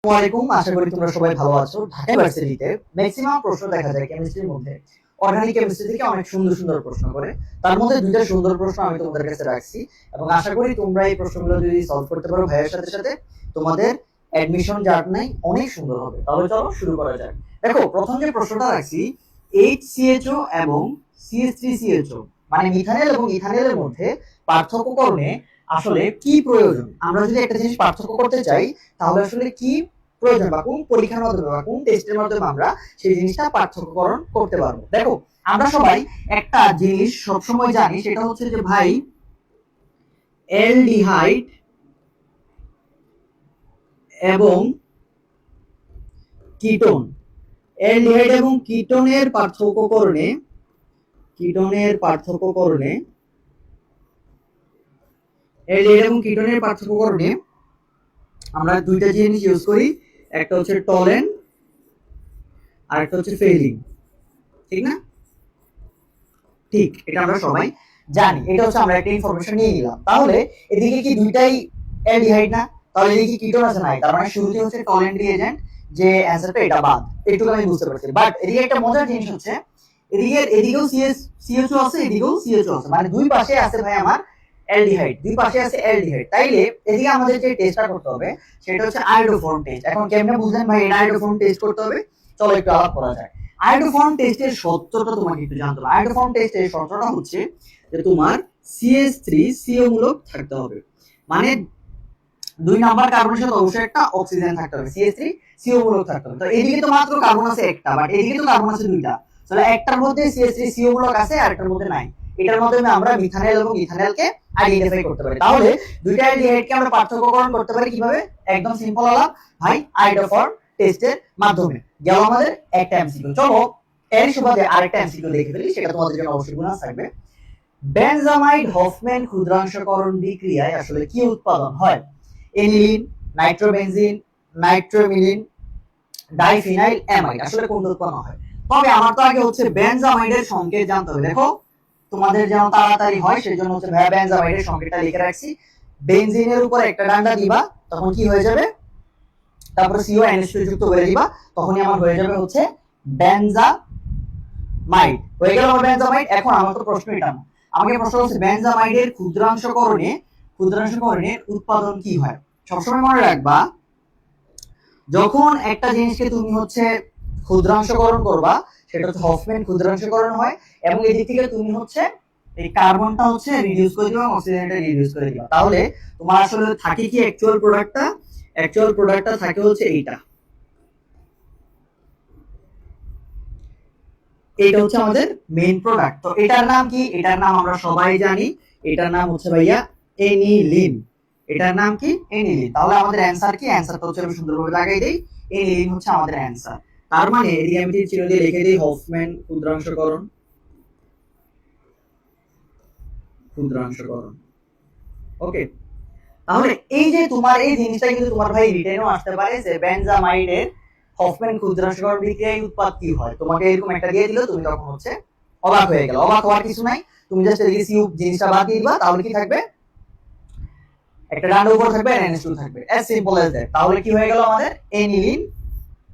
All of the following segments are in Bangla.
আসসালামু আলাইকুম, আশা করি তোমরা সবাই ভালো আছো। ঢাকা ইউনিভার্সিটিতে ম্যাক্সিমাম প্রশ্ন দেখা যায় কেমিস্ট্রির মধ্যে অর্গানিক কেমিস্ট্রি থেকে অনেক সুন্দর সুন্দর প্রশ্ন করে। তার মধ্যে দুইটা সুন্দর প্রশ্ন আমি তোমাদের কাছে রাখছি এবং আশা করি তোমরা এই প্রশ্নগুলো যদি সলভ করতে পারো ভাইয়ের সাথে সাথে তোমাদের অ্যাডমিশন জার্নি অনেক সুন্দর হবে। তাহলে চলো শুরু করা যাক। দেখো, প্রথম যে প্রশ্নটা রাখছি, HCHO এবং CH3CHO মানে মিথানেল এবং ইথানেলের মধ্যে পার্থক্যকরণে আসলে কি প্রয়োজন? আমরা যদি একটা জিনিস পার্থক্য করতে চাই তাহলে আসলে কি প্রয়োজন বা কোন পরীক্ষার মাধ্যমে বা কোন টেস্টের মাধ্যমে আমরা সেই জিনিসটা পার্থক্যকরণ করতে পারবো? দেখো, আমরা সবাই একটা জিনিস সবসময় জানি, সেটা হচ্ছে যে ভাই অ্যালডিহাইড এবং কিটোন, অ্যালডিহাইড এবং কিটোনের পার্থক্যকরণে অ্যালডিহাইড এবং কিটোনের পার্থক্যকরণে আমরা দুইটা জিনিস ইউজ করি, একটা হচ্ছে টলেন আর একটা হচ্ছে ফেলিং। ঠিক না? ঠিক, এটা আমরা সবাই জানি। এটা হচ্ছে আমরা একটা ইনফরমেশন নিয়ে নিলাম। তাহলে এদিকে কি দুইটাই অ্যালডিহাইড না? তাহলে এদিকে কিটোন আছে নাই, তার মানে শুরুতে হচ্ছে টলেন্ট রিএজেন্ট, যে অ্যানসারটা এটা বাদ। এইটুকু আমি বুঝতে পারছি। বাট এদিকে একটা মজার জিনিস হচ্ছে, এদিকেও সিএচও আছে, এদিকেও সিএচও আছে, মানে দুই পাশে আছে ভাই আমার অ্যালডিহাইড, দুই পাশে আছে অ্যালডিহাইড। তাইলে এদিকে আমাদের যে টেস্টটা করতে হবে সেটা হচ্ছে আয়োডোফর্ম টেস্ট। এখন কেমনে বুঝলেন ভাই এটা আয়োডোফর্ম টেস্ট করতে হবে? চলো একটু আলাপ করা যায়। আয়োডোফর্ম টেস্টের শর্তটা তোমাকে একটু জানতে হবে। আয়োডোফর্ম টেস্টের শর্তটা হচ্ছে যে তোমার CH3CO মূলক থাকতে হবে, মানে দুই নাম্বার কার্বনের সাথে অবশ্যই একটা অক্সিজেন থাকতে হবে, CH3CO মূলক থাকতে হবে। তো এদিকে তো মাত্র কার্বন আছে একটা, বাট এদিকে তো কার্বন আছে দুইটা। তাহলে একটার মধ্যে CH3CO মূলক আছে আর একটার মধ্যে নাই। এটার মাধ্যমে আমরা মিথানেল এবং ইথানেলকে আইডেন্টিফাই করতে পারি। তাহলে দুইটা অ্যালডিহাইডকে আমরা পার্থক্যকরণ করতে পারি কিভাবে? একদম সিম্পল আলাপ ভাই, আয়োডোফর্ম টেস্টের মাধ্যমে। গেল আমাদের একটা এমসিকিউ। চলো এর সুবাদে আরেকটা এমসিকিউ দেখে ফেলি, সেটা তোমাদের জন্য অবশ্যই বোনাস থাকবে। বেনজামাইড হফম্যান ক্ষুদ্রাংশকরণ বিক্রিয়ায় আসলে কি উৎপাদন হয়? এনিলিন, নাইট্রোবেনজিন, নাইট্রোমিলিন, ডাইফিনাইল অ্যামাইড, আসলে কোন উৎপন্ন হয়? তবে আমার তো আগে হচ্ছে বেনজামাইডের সংকেত জানতে হবে। দেখো, তোমাদের যেন তাড়াতাড়ি হয় সেজন্য হচ্ছে ভাইয়া বেনজামাইডের সংকেতটা লিখে রাখছি। বেনজিনের উপর একটা ডান্ডা দিবা, তখন কি হয়ে যাবে? তারপরে সিও NH2 যুক্ত করে দিবা, তখনই আমার হয়ে যাবে হচ্ছে বেনজামাইড। হয়ে গেল আমার বেনজামাইড। এখন আমার তো প্রশ্ন এটা না, আমাকে প্রশ্ন হচ্ছে বেনজামাইডের ক্ষুদ্রাংশকরণে উৎপাদন কি হয়? সবসময় মনে রাখবা, যখন একটা জিনিসকে তুমি হচ্ছে ক্ষুদ্রাংশকরণ করবা সেটা হচ্ছে হফম্যান ক্ষুদ্রাংশকরণ হয়, এবং এই দিক থেকে তুমি হচ্ছে এই কার্বনটা হচ্ছে রিডিউস করে দিবা, অক্সিজেনটা রিডিউস করে দিবা। তাহলে তোমার আসলে থাকে কি অ্যাকচুয়াল প্রোডাক্টটা থাকে হচ্ছে এইটা। এটা হচ্ছে আমাদের মেইন প্রোডাক্ট। তো এটার নাম কি? এটার নাম আমরা সবাই জানি, এটার নাম হচ্ছে ভাইয়া এনিলিন। এটার নাম কি? এনিলিন। তাহলে আমাদের অ্যানসার কি? অ্যানসারটা হচ্ছে আমি সুন্দরভাবে লাগাই দেই, এনিলিন হচ্ছে আমাদের অ্যানসার। তার মানে এদিকে আমি চিহ্ন দিয়ে লিখে দিই হফম্যান ক্ষুদ্রাংশকরণ। ওকে, তাহলে এই যে তোমার এই জিনিসটা কিন্তু তোমার ভাই রিটেনও আসতে পারে যে বেনজামাইডের হফম্যান ক্ষুদ্রাংশকরণ বিক্রিয়ায় উৎপাদ কি হয়। তোমাকে এরকম একটা দিয়ে দিল, তুমি তখন হচ্ছে অবাক হয়ে গেল। অবাক হওয়ার কিছু নাই, তুমি জাস্ট এদিকে সিউ জিনিসটা বাদ দিয়ে দিবা, তাহলে কি থাকবে? একটা ডান্ডা উপর থাকবে আর NH2 থাকবে, as simple as that। তাহলে কি হয়ে গেল? আমাদের এনিলিন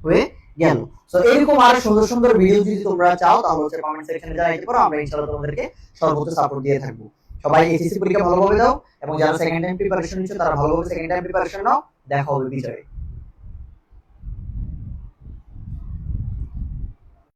হয়ে গেল। সো এরকম আরো সুন্দর সুন্দর ভিডিও যদি তোমরা চাও তাহলে হচ্ছে কমেন্ট সেকশনে জানাইতে পারো, আমরা ইনশাআল্লাহ তোমাদেরকে সর্বোচ্চ সাপোর্ট দিয়ে থাকবো। সবাই এসএসসি পরীক্ষা ভালোভাবে দাও এবং যারা সেকেন্ড টাইম প্রিপারেশন নিচ্ছ তারা ভালোভাবে সেকেন্ড টাইম প্রিপারেশন নাও। দেখা হবে বিজয়ে।